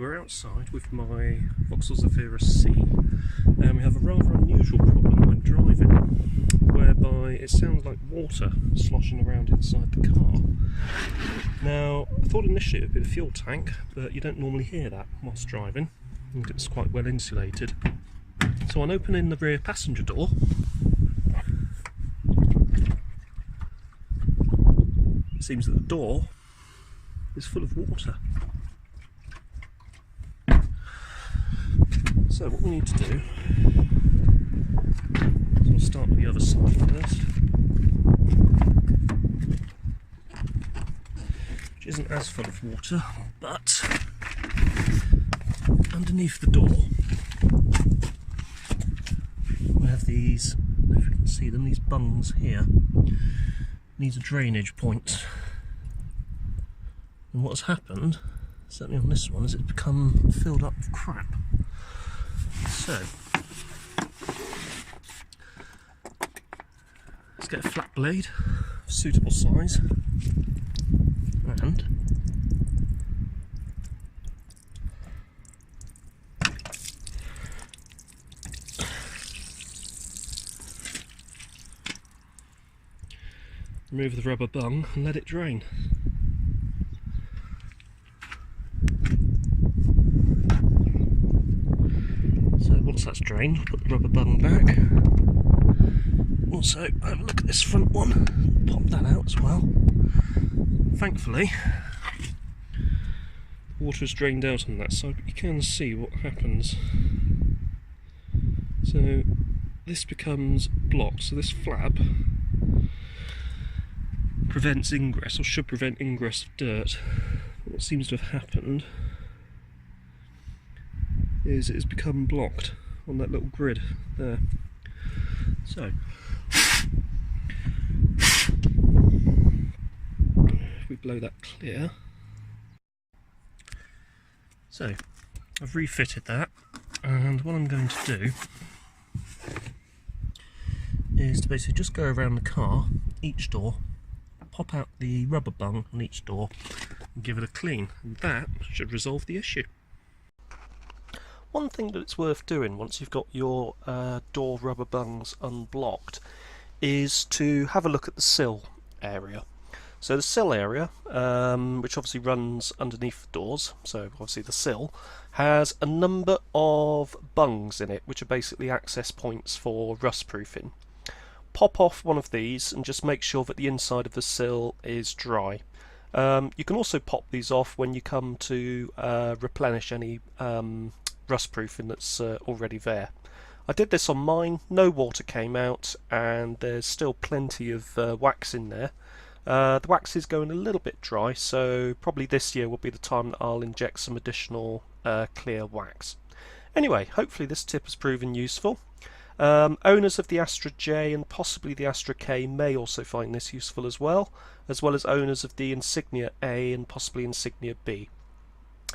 So we're outside with my Vauxhall Zafira C, and we have a rather unusual problem when driving, whereby it sounds like water sloshing around inside the car. Now, I thought initially it would be the fuel tank, but you don't normally hear that whilst driving, and it's quite well insulated. So on opening the rear passenger door, it seems that the door is full of water. So what we need to do is we'll start with the other side first, which isn't as full of water, but underneath the door we have these, if you can see them, these bungs here. These are drainage points, and what has happened, certainly on this one, is it's become filled up with crap. So, let's get a flat blade of suitable size and remove the rubber bung and let it drain. Once that's drained, put the rubber bung back. Also, have a look at this front one, pop that out as well. Thankfully, the water is drained out on that side, but you can see what happens. So this becomes blocked, so this flap prevents ingress, or should prevent ingress of dirt. What seems to have happened is it has become blocked on that little grid there. So if we blow that clear, so I've refitted that, and what I'm going to do is to basically just go around the car, each door, pop out the rubber bung on each door and give it a clean, and that should resolve the issue. One thing that it's worth doing once you've got your door rubber bungs unblocked is to have a look at the sill area. So the sill area, which obviously runs underneath the doors, so obviously the sill, has a number of bungs in it, which are basically access points for rust proofing. Pop off one of these and just make sure that the inside of the sill is dry. You can also pop these off when you come to replenish any rust proofing that's already there. I did this on mine, no water came out, and there's still plenty of wax in there. The wax is going a little bit dry, so probably this year will be the time that I'll inject some additional clear wax. Anyway, hopefully this tip has proven useful. Owners of the Astra J and possibly the Astra K may also find this useful as well as owners of the Insignia A and possibly Insignia B.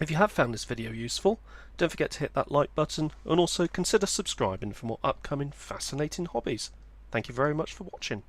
If you have found this video useful, don't forget to hit that like button, and also consider subscribing for more upcoming fascinating hobbies. Thank you very much for watching.